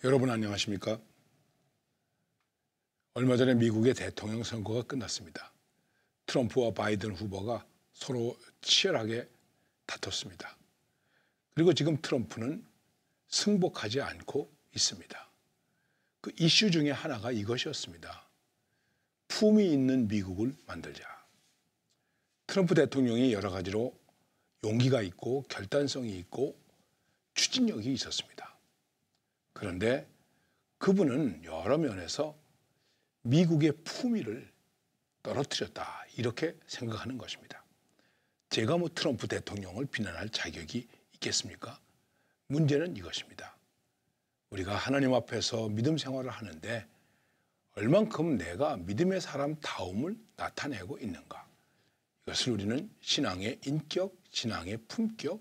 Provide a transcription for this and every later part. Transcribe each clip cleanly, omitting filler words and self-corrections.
여러분 안녕하십니까? 얼마 전에 미국의 대통령 선거가 끝났습니다. 트럼프와 바이든 후보가 서로 치열하게 다퉜습니다. 그리고 지금 트럼프는 승복하지 않고 있습니다. 그 이슈 중에 하나가 이것이었습니다. 품위 있는 미국을 만들자. 트럼프 대통령이 여러 가지로 용기가 있고 결단성이 있고 추진력이 있었습니다. 그런데 그분은 여러 면에서 미국의 품위를 떨어뜨렸다 이렇게 생각하는 것입니다. 제가 트럼프 대통령을 비난할 자격이 있겠습니까? 문제는 이것입니다. 우리가 하나님 앞에서 믿음 생활을 하는데 얼만큼 내가 믿음의 사람다움을 나타내고 있는가. 이것을 우리는 신앙의 인격, 신앙의 품격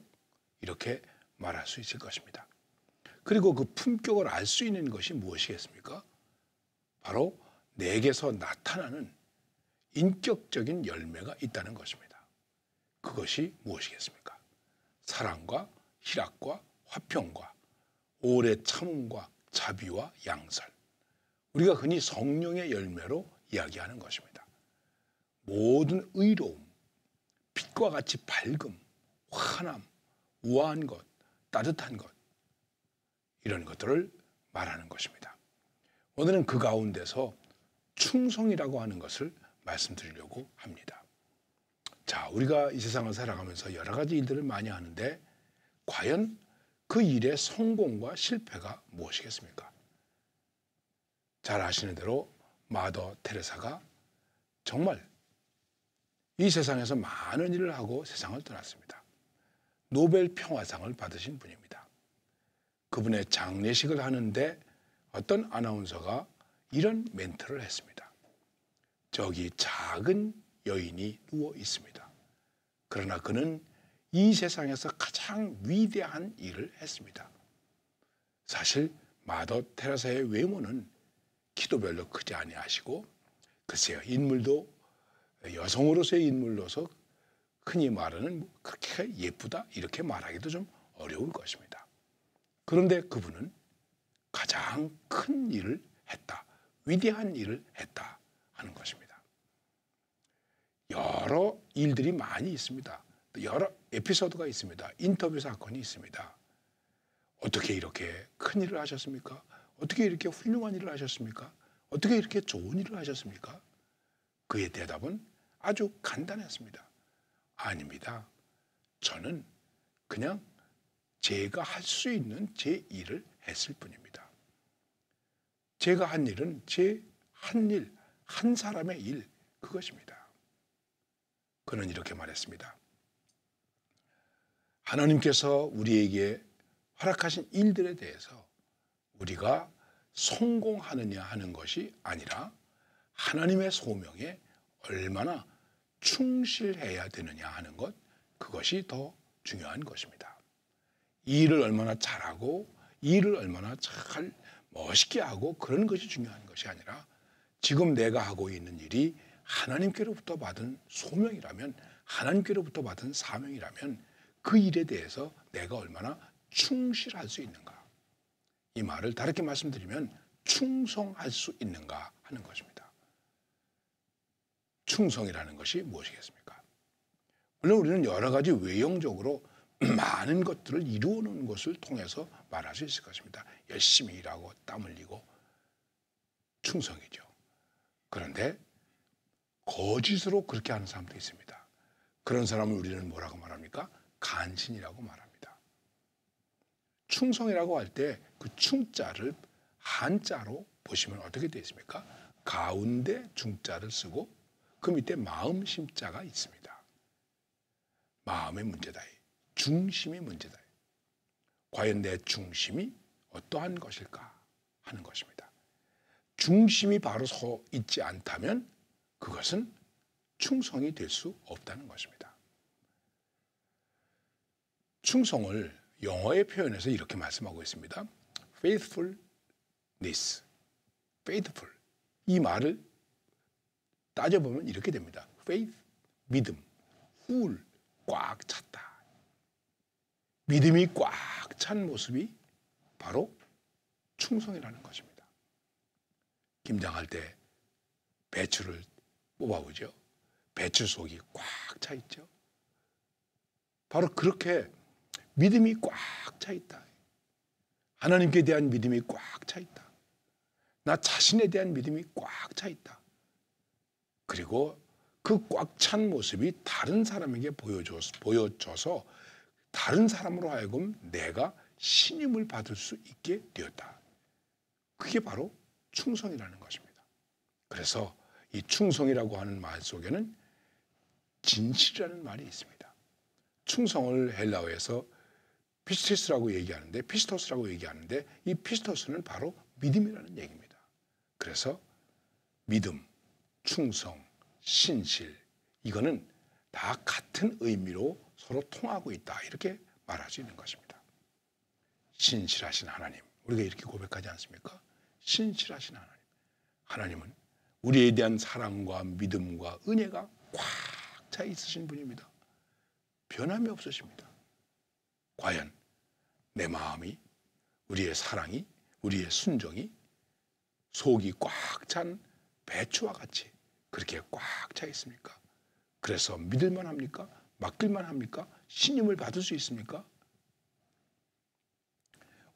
이렇게 말할 수 있을 것입니다. 그리고 그 품격을 알 수 있는 것이 무엇이겠습니까? 바로 내게서 나타나는 인격적인 열매가 있다는 것입니다. 그것이 무엇이겠습니까? 사랑과 희락과 화평과 오래 참음과 자비와 양설. 우리가 흔히 성령의 열매로 이야기하는 것입니다. 모든 의로움, 빛과 같이 밝음, 환함, 우아한 것, 따뜻한 것 이런 것들을 말하는 것입니다. 오늘은 그 가운데서 충성이라고 하는 것을 말씀드리려고 합니다. 자, 우리가 이 세상을 살아가면서 여러 가지 일들을 많이 하는데 과연 그 일의 성공과 실패가 무엇이겠습니까? 잘 아시는 대로 마더 테레사가 정말 이 세상에서 많은 일을 하고 세상을 떠났습니다. 노벨 평화상을 받으신 분입니다. 그분의 장례식을 하는데 어떤 아나운서가 이런 멘트를 했습니다. 저기 작은 여인이 누워 있습니다. 그러나 그는 이 세상에서 가장 위대한 일을 했습니다. 사실 마더 테레사의 외모는 키도 별로 크지 아니하시고 글쎄요 인물도 여성으로서의 인물로서 흔히 말하는 그렇게 예쁘다 이렇게 말하기도 좀 어려울 것입니다. 그런데 그분은 가장 큰 일을 했다. 위대한 일을 했다 하는 것입니다. 여러 일들이 많이 있습니다. 여러 에피소드가 있습니다. 인터뷰 사건이 있습니다. 어떻게 이렇게 큰 일을 하셨습니까? 어떻게 이렇게 훌륭한 일을 하셨습니까? 어떻게 이렇게 좋은 일을 하셨습니까? 그의 대답은 아주 간단했습니다. 아닙니다. 저는 그냥 제가 할 수 있는 제 일을 했을 뿐입니다. 제가 한 일은 제 한 일, 한 사람의 일, 그것입니다. 그는 이렇게 말했습니다. 하나님께서 우리에게 허락하신 일들에 대해서 우리가 성공하느냐 하는 것이 아니라 하나님의 소명에 얼마나 충실해야 되느냐 하는 것, 그것이 더 중요한 것입니다. 이 일을 얼마나 잘하고 이 일을 얼마나 잘 멋있게 하고 그런 것이 중요한 것이 아니라 지금 내가 하고 있는 일이 하나님께로부터 받은 소명이라면 하나님께로부터 받은 사명이라면 그 일에 대해서 내가 얼마나 충실할 수 있는가. 이 말을 다르게 말씀드리면 충성할 수 있는가 하는 것입니다. 충성이라는 것이 무엇이겠습니까? 물론 우리는 여러 가지 외형적으로 많은 것들을 이루어놓는 것을 통해서 말할 수 있을 것입니다. 열심히 일하고 땀 흘리고 충성이죠. 그런데 거짓으로 그렇게 하는 사람도 있습니다. 그런 사람을 우리는 뭐라고 말합니까? 간신이라고 말합니다. 충성이라고 할 때 그 충자를 한자로 보시면 어떻게 되어 있습니까? 가운데 중자를 쓰고 그 밑에 마음 심자가 있습니다. 마음의 문제다. 중심이 문제다. 과연 내 중심이 어떠한 것일까 하는 것입니다. 중심이 바로 서 있지 않다면 그것은 충성이 될 수 없다는 것입니다. 충성을 영어의 표현에서 이렇게 말씀하고 있습니다. faithfulness, faithful. 이 말을 따져보면 이렇게 됩니다. faith, 믿음, full, 꽉 찼다. 믿음이 꽉 찬 모습이 바로 충성이라는 것입니다. 김장할 때 배추를 뽑아보죠. 배추 속이 꽉 차 있죠. 바로 그렇게 믿음이 꽉 차 있다. 하나님께 대한 믿음이 꽉 차 있다. 나 자신에 대한 믿음이 꽉 차 있다. 그리고 그 꽉 찬 모습이 다른 사람에게 보여져서 다른 사람으로 하여금 내가 신임을 받을 수 있게 되었다. 그게 바로 충성이라는 것입니다. 그래서 이 충성이라고 하는 말 속에는 진실이라는 말이 있습니다. 충성을 헬라어에서 피스토스라고 얘기하는데 이 피스토스는 바로 믿음이라는 얘기입니다. 그래서 믿음, 충성, 신실 이거는 다 같은 의미로 서로 통하고 있다 이렇게 말할 수 있는 것입니다. 신실하신 하나님, 우리가 이렇게 고백하지 않습니까? 신실하신 하나님. 하나님은 우리에 대한 사랑과 믿음과 은혜가 꽉 차 있으신 분입니다. 변함이 없으십니다. 과연 내 마음이, 우리의 사랑이, 우리의 순종이 속이 꽉 찬 배추와 같이 그렇게 꽉 차 있습니까? 그래서 믿을만 합니까? 맡길만 합니까? 신임을 받을 수 있습니까?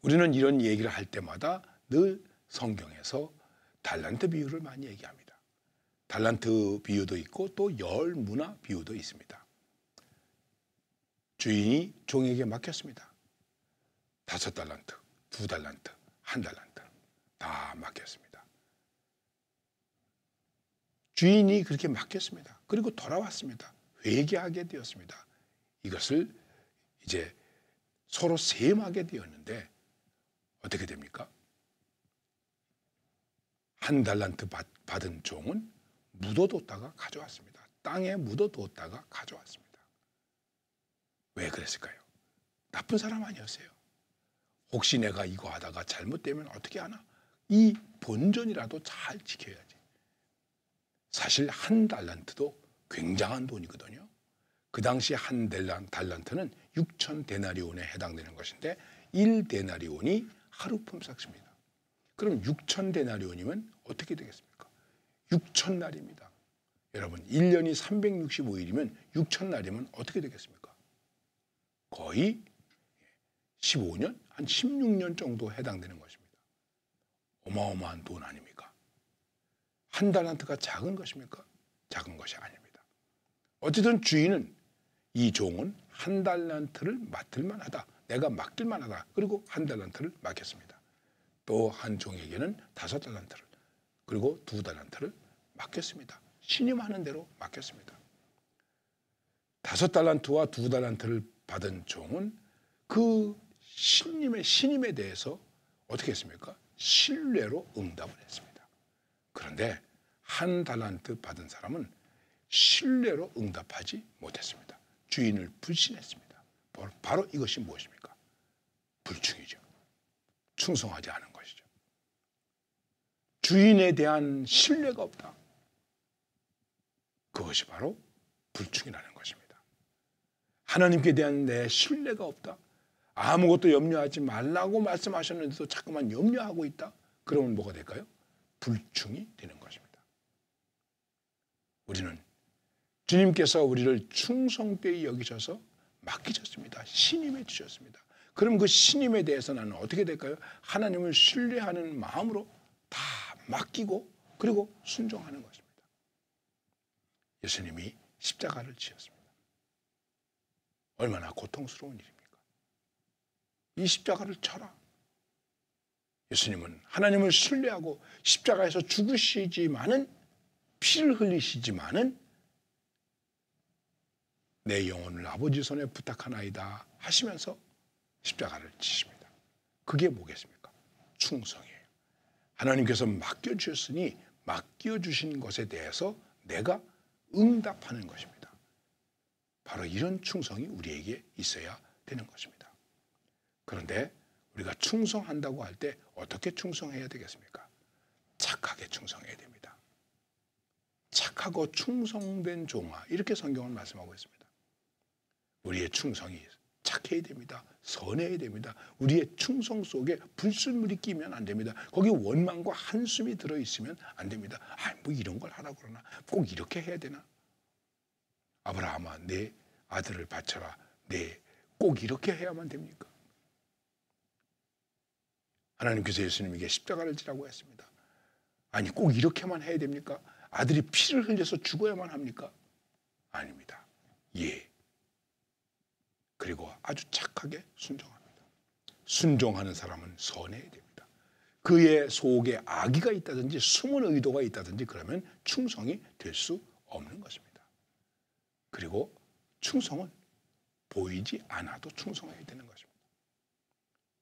우리는 이런 얘기를 할 때마다 늘 성경에서 달란트 비유를 많이 얘기합니다. 달란트 비유도 있고 또 열문화 비유도 있습니다. 주인이 종에게 맡겼습니다. 5달란트, 2달란트, 1달란트 다 맡겼습니다. 주인이 그렇게 맡겼습니다. 그리고 돌아왔습니다. 회개하게 되었습니다. 이것을 이제 서로 셈하게 되었는데 어떻게 됩니까? 1달란트 받은 종은 묻어뒀다가 가져왔습니다. 땅에 묻어뒀다가 가져왔습니다. 왜 그랬을까요? 나쁜 사람 아니었어요. 혹시 내가 이거 하다가 잘못되면 어떻게 하나? 이 본전이라도 잘 지켜야지. 사실 1달란트도 굉장한 돈이거든요. 그 당시 1달란트는 6,000데나리온에 해당되는 것인데 1데나리온이 하루 품삯입니다. 그럼 6,000데나리온이면 어떻게 되겠습니까? 6,000날입니다. 여러분 1년이 365일이면 6,000날이면 어떻게 되겠습니까? 거의 15년? 한 16년 정도 해당되는 것입니다. 어마어마한 돈 아닙니까? 1달란트가 작은 것입니까? 작은 것이 아닙니다. 어쨌든 주인은 이 종은 1달란트를 맡을만 하다. 내가 맡길만 하다. 그리고 1달란트를 맡겼습니다. 또 한 종에게는 5달란트를 그리고 2달란트를 맡겼습니다. 신임하는 대로 맡겼습니다. 5달란트와 2달란트를 받은 종은 그 신임에 대해서 어떻게 했습니까? 신뢰로 응답을 했습니다. 그런데 1달란트 받은 사람은 신뢰로 응답하지 못했습니다. 주인을 불신했습니다. 바로 이것이 무엇입니까? 불충이죠. 충성하지 않은 것이죠. 주인에 대한 신뢰가 없다. 그것이 바로 불충이라는 것입니다. 하나님께 대한 내 신뢰가 없다. 아무것도 염려하지 말라고 말씀하셨는데도 자꾸만 염려하고 있다. 그러면 뭐가 될까요? 불충이 되는 것입니다. 우리는 주님께서 우리를 충성되이 여기셔서 맡기셨습니다. 신임해 주셨습니다. 그럼 그 신임에 대해서 나는 어떻게 될까요? 하나님을 신뢰하는 마음으로 다 맡기고 그리고 순종하는 것입니다. 예수님이 십자가를 지었습니다. 얼마나 고통스러운 일입니까? 이 십자가를 쳐라. 예수님은 하나님을 신뢰하고 십자가에서 죽으시지만은 피를 흘리시지만은 내 영혼을 아버지 손에 부탁하나이다 하시면서 십자가를 지십니다. 그게 뭐겠습니까? 충성이에요. 하나님께서 맡겨주셨으니 맡겨주신 것에 대해서 내가 응답하는 것입니다. 바로 이런 충성이 우리에게 있어야 되는 것입니다. 그런데 우리가 충성한다고 할 때 어떻게 충성해야 되겠습니까? 착하게 충성해야 됩니다. 착하고 충성된 종아 이렇게 성경은 말씀하고 있습니다. 우리의 충성이 착해야 됩니다. 선해야 됩니다. 우리의 충성 속에 불순물이 끼면 안 됩니다. 거기 원망과 한숨이 들어있으면 안 됩니다. 뭐 이런 걸 하라고 그러나? 꼭 이렇게 해야 되나? 아브라함아, 내 아들을 바쳐라. 꼭 이렇게 해야만 됩니까? 하나님께서 예수님에게 십자가를 지라고 했습니다. 아니, 꼭 이렇게만 해야 됩니까? 아들이 피를 흘려서 죽어야만 합니까? 아닙니다. 예. 그리고 아주 착하게 순종합니다. 순종하는 사람은 선해야 됩니다. 그의 속에 악의가 있다든지 숨은 의도가 있다든지 그러면 충성이 될 수 없는 것입니다. 그리고 충성은 보이지 않아도 충성해야 되는 것입니다.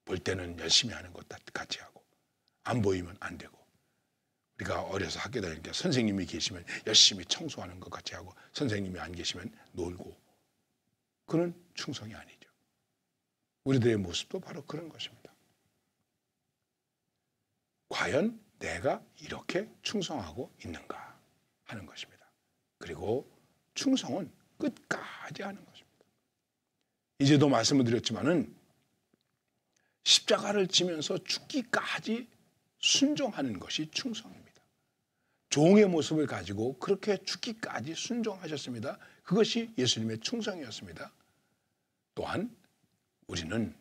볼 때는 열심히 하는 것 같이 하고 안 보이면 안 되고, 우리가 어려서 학교 다닐 때 선생님이 계시면 열심히 청소하는 것 같이 하고 선생님이 안 계시면 놀고, 그는 충성이 아니죠. 우리들의 모습도 바로 그런 것입니다. 과연 내가 이렇게 충성하고 있는가 하는 것입니다. 그리고 충성은 끝까지 하는 것입니다. 이제도 말씀을 드렸지만은 십자가를 지면서 죽기까지 순종하는 것이 충성입니다. 종의 모습을 가지고 그렇게 죽기까지 순종하셨습니다. 그것이 예수님의 충성이었습니다. 또한 우리는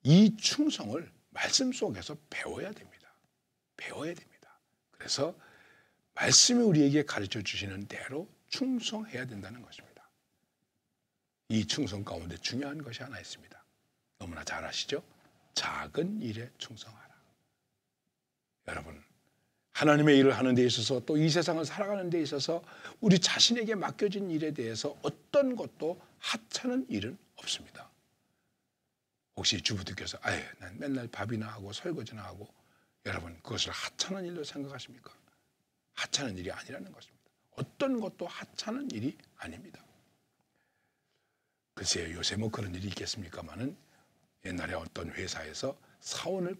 이 충성을 말씀 속에서 배워야 됩니다. 배워야 됩니다. 그래서 말씀이 우리에게 가르쳐 주시는 대로 충성해야 된다는 것입니다. 이 충성 가운데 중요한 것이 하나 있습니다. 너무나 잘 아시죠? 작은 일에 충성하라. 여러분, 하나님의 일을 하는 데 있어서 또 이 세상을 살아가는 데 있어서 우리 자신에게 맡겨진 일에 대해서 어떤 것도 하찮은 일은 없습니다. 혹시 주부들께서 난 맨날 밥이나 하고 설거지나 하고, 여러분 그것을 하찮은 일로 생각하십니까? 하찮은 일이 아니라는 것입니다. 어떤 것도 하찮은 일이 아닙니다. 글쎄요, 요새 뭐 그런 일이 있겠습니까마는 옛날에 어떤 회사에서 사원을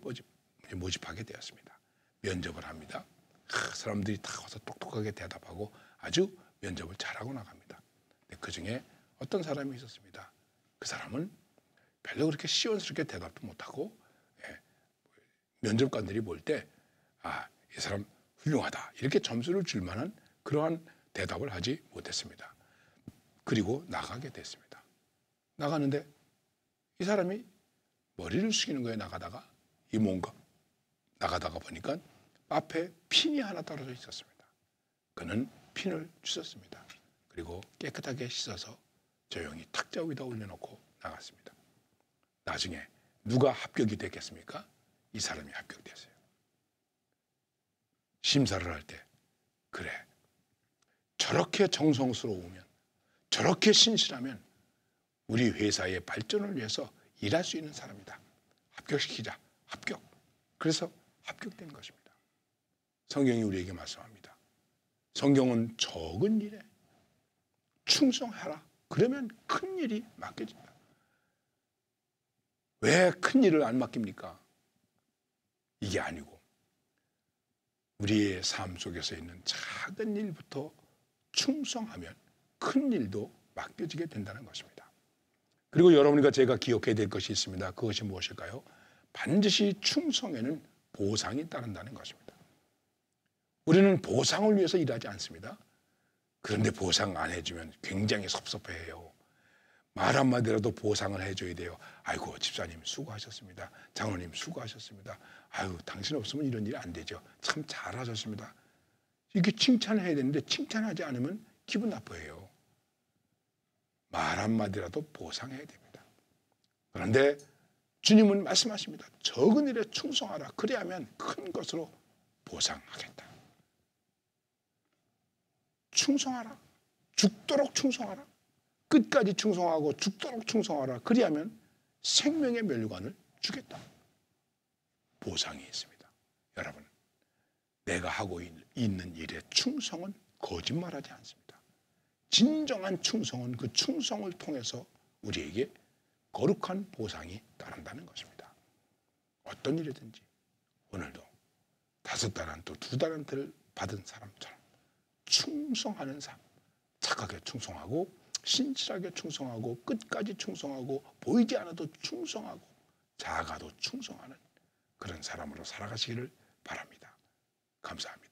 모집하게 되었습니다. 면접을 합니다. 사람들이 다 와서 똑똑하게 대답하고 아주 면접을 잘하고 나갑니다. 그 중에 어떤 사람이 있었습니다. 그 사람은 별로 그렇게 시원스럽게 대답도 못하고, 면접관들이 볼 때 이 사람 훌륭하다 이렇게 점수를 줄 만한 그러한 대답을 하지 못했습니다. 그리고 나가게 됐습니다. 나가는데 이 사람이 머리를 숙이는 거예요. 나가다가 보니까 앞에 핀이 하나 떨어져 있었습니다. 그는 핀을 주웠습니다. 그리고 깨끗하게 씻어서 조용히 탁자 위에다 올려놓고 나갔습니다. 나중에 누가 합격이 됐겠습니까? 이 사람이 합격됐어요. 심사를 할 때 그래, 저렇게 정성스러우면, 저렇게 신실하면 우리 회사의 발전을 위해서 일할 수 있는 사람이다. 합격시키자. 합격. 그래서 합격된 것입니다. 성경이 우리에게 말씀합니다. 성경은 적은 일에 충성하라. 그러면 큰 일이 맡겨진다. 왜 큰 일을 안 맡깁니까? 이게 아니고 우리의 삶 속에서 있는 작은 일부터 충성하면 큰 일도 맡겨지게 된다는 것입니다. 그리고 여러분과 제가 기억해야 될 것이 있습니다. 그것이 무엇일까요? 반드시 충성에는 보상이 따른다는 것입니다. 우리는 보상을 위해서 일하지 않습니다. 그런데 보상 안 해주면 굉장히 섭섭해해요. 말 한마디라도 보상을 해줘야 돼요. 아이고, 집사님 수고하셨습니다. 장로님 수고하셨습니다. 아유, 당신 없으면 이런 일이 안 되죠. 참 잘하셨습니다. 이렇게 칭찬해야 되는데 칭찬하지 않으면 기분 나빠해요. 말 한마디라도 보상해야 됩니다. 그런데 주님은 말씀하십니다. 적은 일에 충성하라. 그래야만 큰 것으로 보상하겠다. 충성하라. 죽도록 충성하라. 끝까지 충성하고 죽도록 충성하라. 그리하면 생명의 멸류관을 주겠다. 보상이 있습니다. 여러분, 내가 하고 있는 일에 충성은 거짓말하지 않습니다. 진정한 충성은 그 충성을 통해서 우리에게 거룩한 보상이 따른다는 것입니다. 어떤 일이든지 오늘도 5달란트, 2달란트를 받은 사람처럼 충성하는 삶, 착하게 충성하고 신실하게 충성하고 끝까지 충성하고 보이지 않아도 충성하고 작아도 충성하는 그런 사람으로 살아가시기를 바랍니다. 감사합니다.